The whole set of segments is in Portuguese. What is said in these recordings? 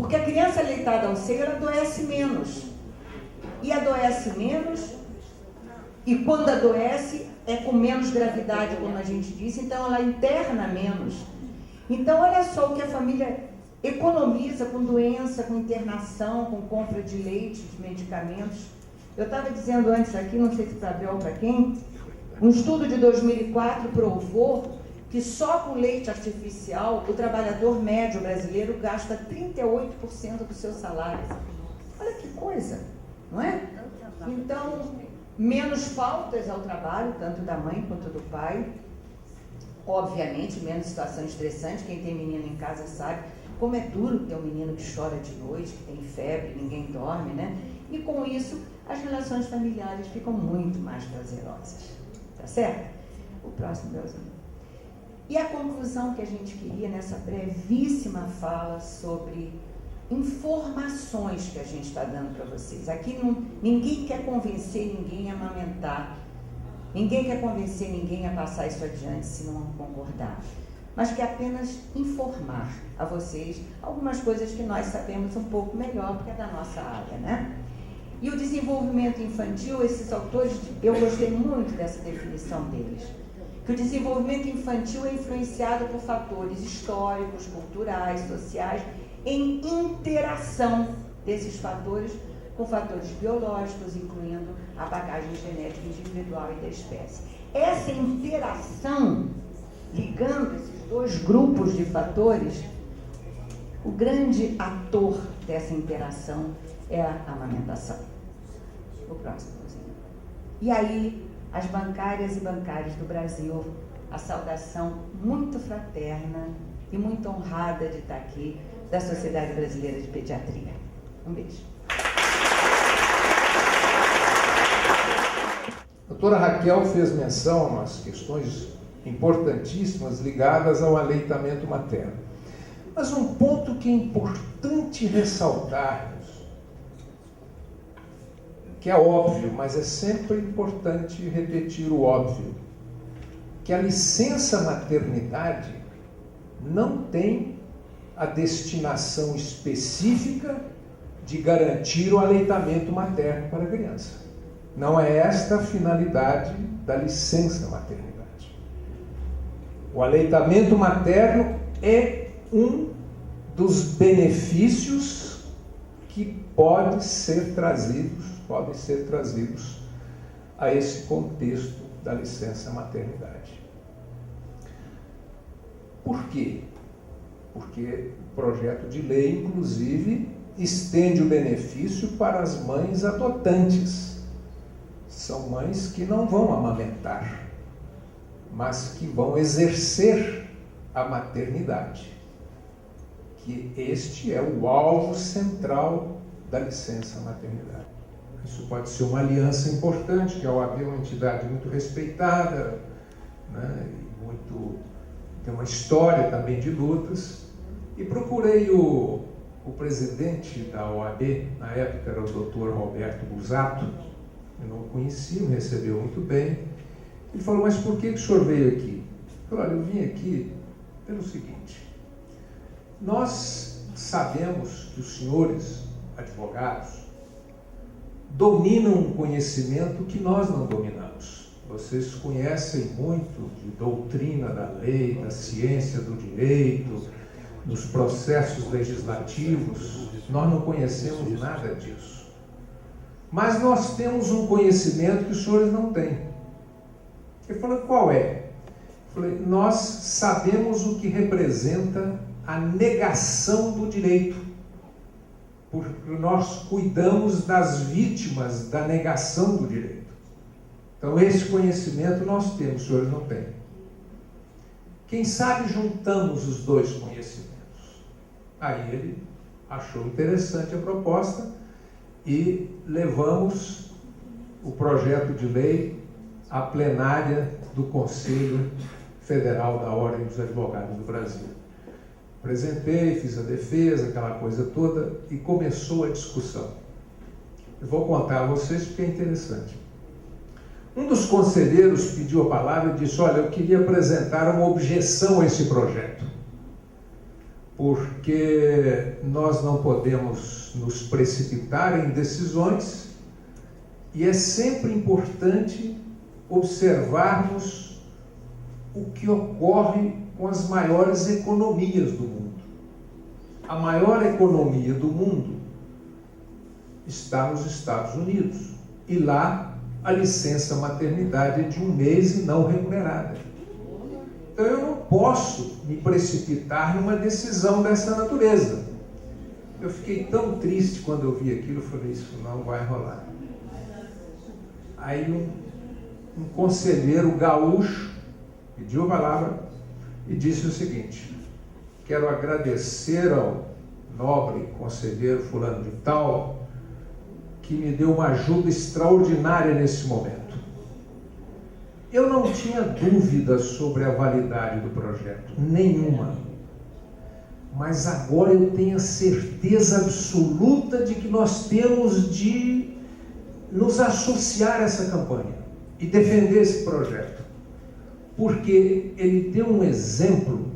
Porque a criança aleitada ao seio, ela adoece menos. E adoece menos, e quando adoece, é com menos gravidade, como a gente disse, então ela interna menos. Então, olha só o que a família economiza com doença, com internação, com compra de leite, de medicamentos. Eu estava dizendo antes aqui, não sei se para Bel ou para quem, um estudo de 2004 provou que só com leite artificial o trabalhador médio brasileiro gasta 38% do seu salário. Olha que coisa, não é? Então, menos faltas ao trabalho, tanto da mãe quanto do pai. Obviamente, menos situação estressante. Quem tem menino em casa sabe como é duro ter um menino que chora de noite, que tem febre, ninguém dorme, né? E com isso, as relações familiares ficam muito mais prazerosas. Tá certo? O próximo, Belzinho. E a conclusão que a gente queria nessa brevíssima fala sobre informações que a gente está dando para vocês. Aqui ninguém quer convencer ninguém a amamentar. Ninguém quer convencer ninguém a passar isso adiante se não concordar. Mas quer apenas informar a vocês algumas coisas que nós sabemos um pouco melhor, porque é da nossa área, né? E o desenvolvimento infantil, esses autores, eu gostei muito dessa definição deles, que o desenvolvimento infantil é influenciado por fatores históricos, culturais, sociais, em interação desses fatores com fatores biológicos, incluindo a bagagem genética individual e da espécie. Essa interação, ligando esses dois grupos de fatores, o grande ator dessa interação é a amamentação. O próximo. E aí, as bancárias e bancários do Brasil, a saudação muito fraterna e muito honrada de estar aqui, da Sociedade Brasileira de Pediatria. Um beijo. A doutora Raquel fez menção a umas questões importantíssimas ligadas ao aleitamento materno. Mas um ponto que é importante ressaltarmos, que é óbvio, mas é sempre importante repetir o óbvio, que a licença maternidade não tem a destinação específica de garantir o aleitamento materno para a criança. Não é esta a finalidade da licença maternidade. O aleitamento materno é um dos benefícios que podem ser trazidos a esse contexto da licença maternidade. Por quê? Porque o projeto de lei, inclusive, estende o benefício para as mães adotantes. São mães que não vão amamentar, mas que vão exercer a maternidade. Que este é o alvo central da licença maternidade. Isso pode ser uma aliança importante, que a OAB é uma entidade muito respeitada, né, e tem uma história também de lutas. E procurei o presidente da OAB, na época era o Dr. Roberto Busato, eu não o conhecia, me recebeu muito bem. Ele falou, mas por que o senhor veio aqui? Eu falei, olha, eu vim aqui pelo seguinte, nós sabemos que os senhores advogados dominam um conhecimento que nós não dominamos. Vocês conhecem muito de doutrina da lei, da ciência do direito, dos processos legislativos. Nós não conhecemos nada disso. Mas nós temos um conhecimento que os senhores não têm. Ele falou, qual é? Eu falei, nós sabemos o que representa a negação do direito, porque nós cuidamos das vítimas da negação do direito. Então, esse conhecimento nós temos, os senhores não têm. Quem sabe juntamos os dois conhecimentos. Aí ele achou interessante a proposta e levamos o projeto de lei à plenária do Conselho Federal da Ordem dos Advogados do Brasil. Apresentei, fiz a defesa, aquela coisa toda, e começou a discussão. Eu vou contar a vocês porque é interessante. Um dos conselheiros pediu a palavra e disse, olha, eu queria apresentar uma objeção a esse projeto. porque nós não podemos nos precipitar em decisões e é sempre importante observarmos o que ocorre com as maiores economias do mundo. A maior economia do mundo está nos Estados Unidos e lá a licença maternidade é de 1 mês e não remunerada. Então eu não posso me precipitar numa decisão dessa natureza. Eu fiquei tão triste quando eu vi aquilo, eu falei, isso não vai rolar. Aí um conselheiro gaúcho pediu a palavra e disse o seguinte: quero agradecer ao nobre conselheiro fulano de tal, que me deu uma ajuda extraordinária nesse momento. Eu não tinha dúvida sobre a validade do projeto, nenhuma. Mas agora eu tenho a certeza absoluta de que nós temos de nos associar a essa campanha e defender esse projeto. Porque ele deu um exemplo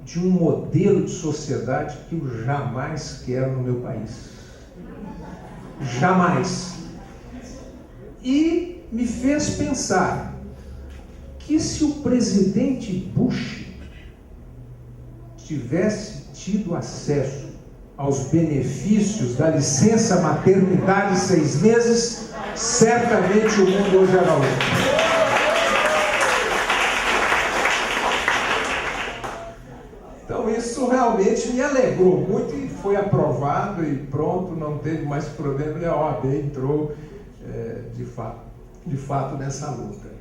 de um modelo de sociedade que eu jamais quero no meu país. Jamais. E me fez pensar que se o presidente Bush tivesse tido acesso aos benefícios da licença maternidade 6 meses, certamente o mundo hoje era outro. Então isso realmente me alegrou muito e foi aprovado e pronto, não teve mais problema e a OAB entrou de fato nessa luta.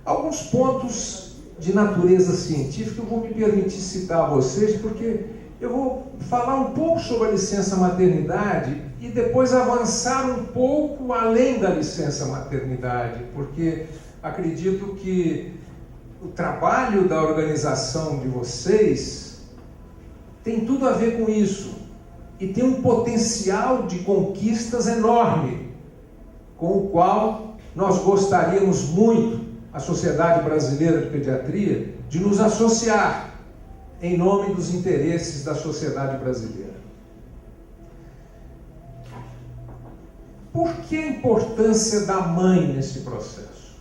Alguns pontos de natureza científica eu vou me permitir citar a vocês, porque eu vou falar um pouco sobre a licença maternidade e depois avançar um pouco além da licença maternidade, porque acredito que o trabalho da organização de vocês tem tudo a ver com isso e tem um potencial de conquistas enorme, com o qual nós gostaríamos muito, a Sociedade Brasileira de Pediatria, de nos associar em nome dos interesses da sociedade brasileira. Por que a importância da mãe nesse processo?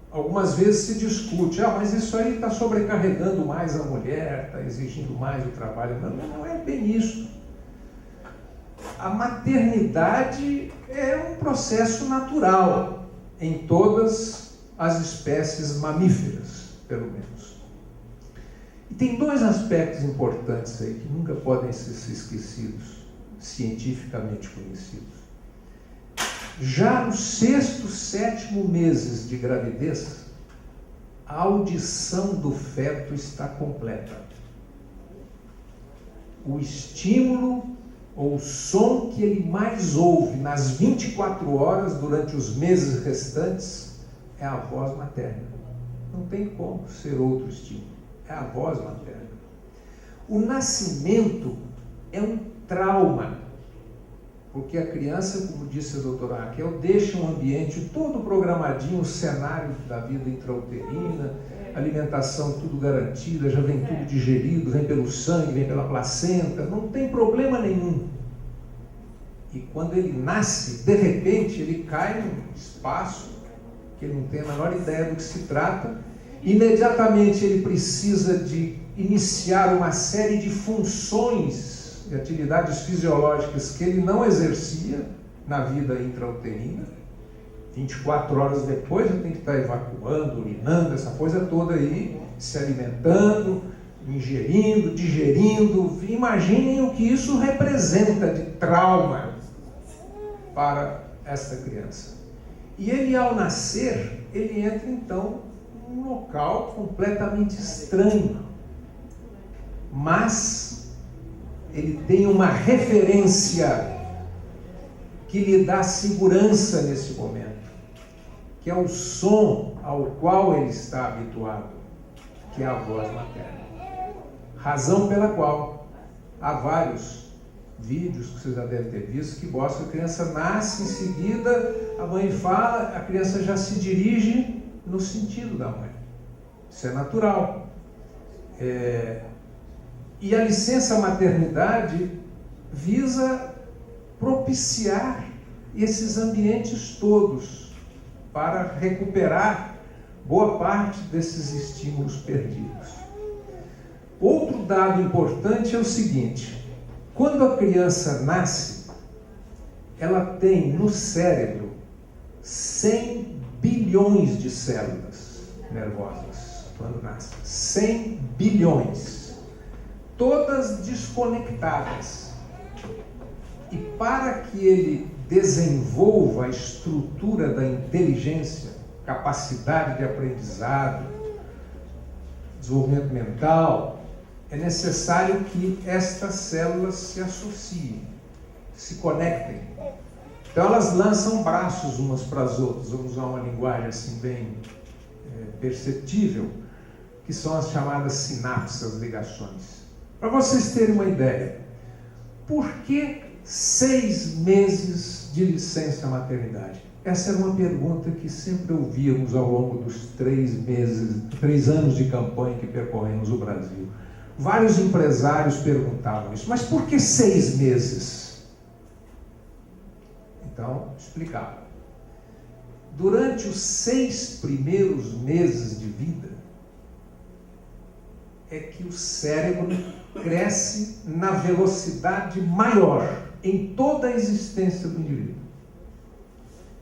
Algumas vezes se discute, mas isso aí está sobrecarregando mais a mulher, está exigindo mais o trabalho. Não é bem isso. A maternidade é um processo natural em todas as espécies mamíferas, pelo menos. E tem 2 aspectos importantes aí que nunca podem ser esquecidos, cientificamente conhecidos. Já nos 6º, 7º meses de gravidez, a audição do feto está completa. O estímulo ou o som que ele mais ouve nas 24 horas durante os meses restantes é a voz materna. Não tem como ser outro estímulo. É a voz materna. O nascimento é um trauma, porque a criança, como disse a doutora Raquel, deixa um ambiente todo programadinho, o cenário da vida intrauterina, alimentação tudo garantida, já vem tudo digerido, vem pelo sangue, vem pela placenta, não tem problema nenhum. E quando ele nasce, de repente, ele cai num espaço que ele não tem a menor ideia do que se trata. Imediatamente ele precisa de iniciar uma série de funções e atividades fisiológicas que ele não exercia na vida intrauterina. 24 horas depois ele tem que estar evacuando, urinando, essa coisa toda aí, se alimentando, ingerindo, digerindo. Imaginem o que isso representa de trauma para esta criança. E ele, ao nascer, ele entra então num local completamente estranho, mas ele tem uma referência que lhe dá segurança nesse momento, que é o som ao qual ele está habituado, que é a voz materna. Razão pela qual há vários vídeos que vocês já devem ter visto que mostram que a criança nasce, em seguida a mãe fala, a criança já se dirige no sentido da mãe. Isso é natural. E a licença maternidade visa propiciar esses ambientes todos para recuperar boa parte desses estímulos perdidos. Outro dado importante é o seguinte: quando a criança nasce, ela tem no cérebro 100 bilhões de células nervosas, quando nasce. 100 bilhões. Todas desconectadas. E para que ele desenvolva a estrutura da inteligência, capacidade de aprendizado, desenvolvimento mental, é necessário que estas células se associem, se conectem. Então elas lançam braços umas para as outras, vamos usar uma linguagem assim bem perceptível, que são as chamadas sinapses, as ligações. Para vocês terem uma ideia, por que 6 meses de licença maternidade? Essa era uma pergunta que sempre ouvíamos ao longo dos 3 anos de campanha que percorremos o Brasil. Vários empresários perguntavam isso, mas por que 6 meses? Então, explicava. Durante os 6 primeiros meses de vida, é que o cérebro cresce na velocidade maior em toda a existência do indivíduo.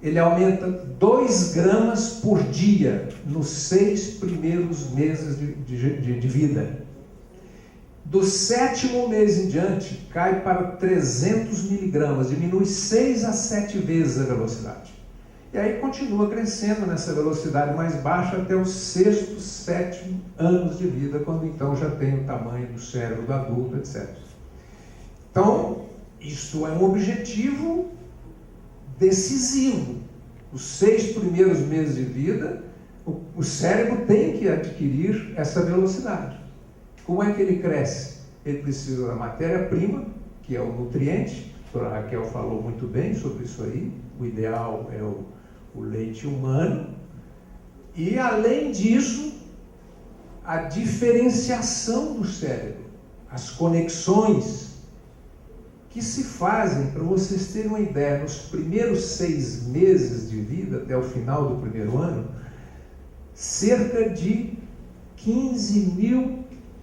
Ele aumenta 2 gramas por dia nos 6 primeiros meses de vida. Do 7º mês em diante, cai para 300 miligramas, diminui 6 a 7 vezes a velocidade. E aí continua crescendo nessa velocidade mais baixa até os 6º, 7º anos de vida, quando então já tem o tamanho do cérebro do adulto, etc. Então, isto é um objetivo decisivo. Os 6 primeiros meses de vida, o cérebro tem que adquirir essa velocidade. Como é que ele cresce? Ele precisa da matéria-prima, que é o nutriente. A doutora Raquel falou muito bem sobre isso aí. O ideal é o leite humano. E, além disso, a diferenciação do cérebro, as conexões que se fazem, para vocês terem uma ideia, nos primeiros 6 meses de vida, até o final do primeiro ano, cerca de 15 mil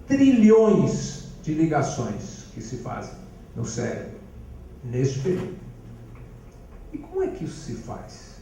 trilhões de ligações que se fazem no cérebro neste período. E como é que isso se faz?